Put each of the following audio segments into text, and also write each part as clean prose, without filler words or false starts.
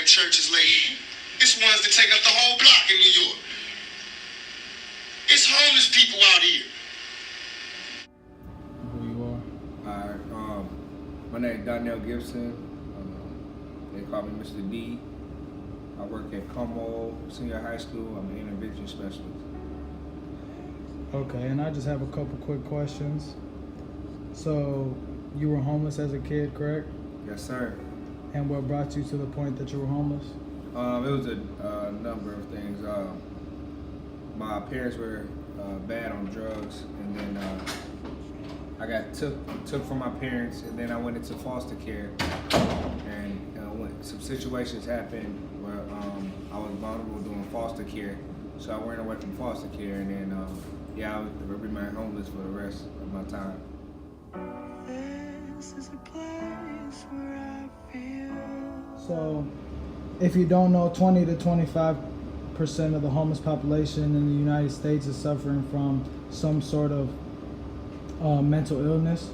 churches lately. It's ones that take up the whole block in New York. It's homeless people out here. Who you are? Alright, my name is Donnell Gibson. They call me Mr. D. I work at Como Senior High School. I'm an intervention specialist. Okay, and I just have a couple quick questions. So, you were homeless as a kid, correct? Yes, sir. And what brought you to the point that you were homeless? It was a number of things. My parents were bad on drugs, and then I got took from my parents, and then I went into foster care. And when some situations happened where I was vulnerable doing foster care, so I went away from foster care, and then I would remain homeless for the rest of my time. This is a place where I feel. So, if you don't know, 20 to 25% of the homeless population in the United States is suffering from some sort of mental illness.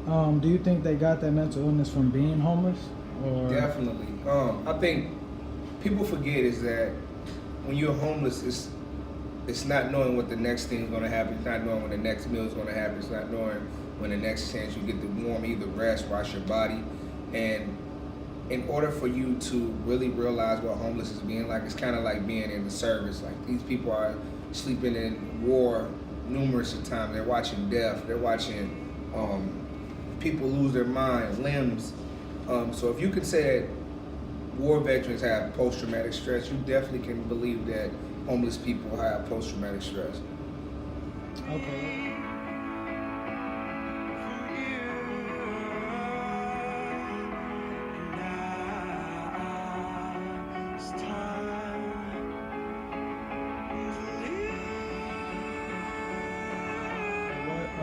Do you think they got that mental illness from being homeless? Or? Definitely. I think people forget is that when you're homeless, it's not knowing what the next thing is going to happen. It's not knowing when the next meal is going to happen. It's not knowing when the next chance you get to warm, either rest, wash your body. And in order for you to really realize what homeless is being like, it's kind of like being in the service. Like, these people are sleeping in war numerous of times. They're watching death. They're watching people lose their mind, limbs. So if you could say that war veterans have post-traumatic stress, you definitely can believe that homeless people have post-traumatic stress. Okay.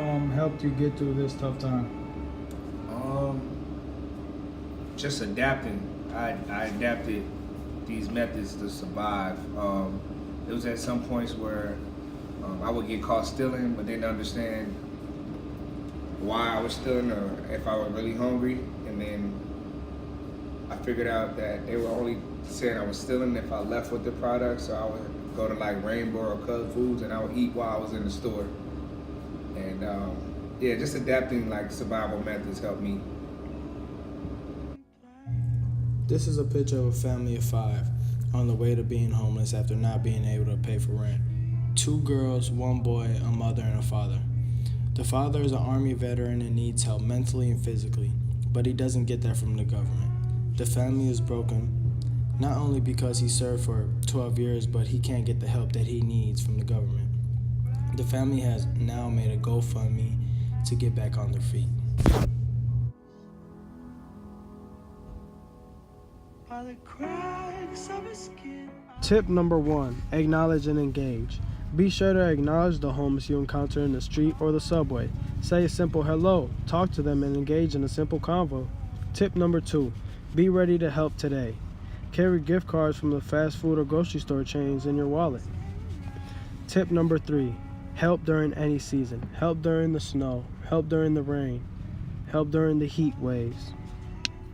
What helped you get through this tough time? Just adapting. I adapted these methods to survive. It was at some points where I would get caught stealing, but didn't understand why I was stealing or if I was really hungry. And then I figured out that they were only saying I was stealing if I left with the product. So I would go to like Rainbow or Cub Foods, and I would eat while I was in the store. And just adapting like survival methods helped me. This is a picture of a family of 5 on the way to being homeless after not being able to pay for rent. 2 girls, 1 boy, a mother, and a father. The father is an Army veteran and needs help mentally and physically, but he doesn't get that from the government. The family is broken, not only because he served for 12 years, but he can't get the help that he needs from the government. The family has now made a GoFundMe to get back on their feet. Tip number 1, acknowledge and engage. Be sure to acknowledge the homeless you encounter in the street or the subway. Say a simple hello, talk to them, and engage in a simple convo. Tip number 2, be ready to help today. Carry gift cards from the fast food or grocery store chains in your wallet. Tip number 3, help during any season. Help during the snow, help during the rain, help during the heat waves.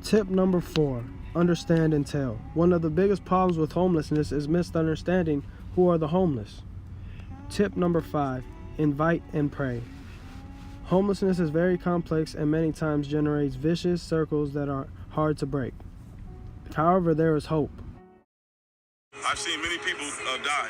Tip number 4, understand and tell. One of the biggest problems with homelessness is misunderstanding who are the homeless. Tip number 5, invite and pray. Homelessness is very complex and many times generates vicious circles that are hard to break. However, there is hope. I've seen many people die,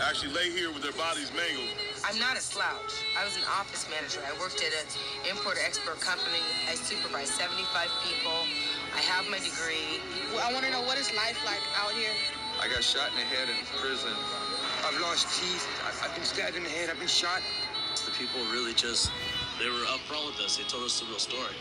actually lay here with their bodies mangled. I'm not a slouch. I was an office manager. I worked at an import-export company. I supervised 75 people. I have my degree. I want to know, what is life like out here? I got shot in the head in prison. I've lost teeth. I've been stabbed in the head. I've been shot. The people really they were upfront with us. They told us the real story.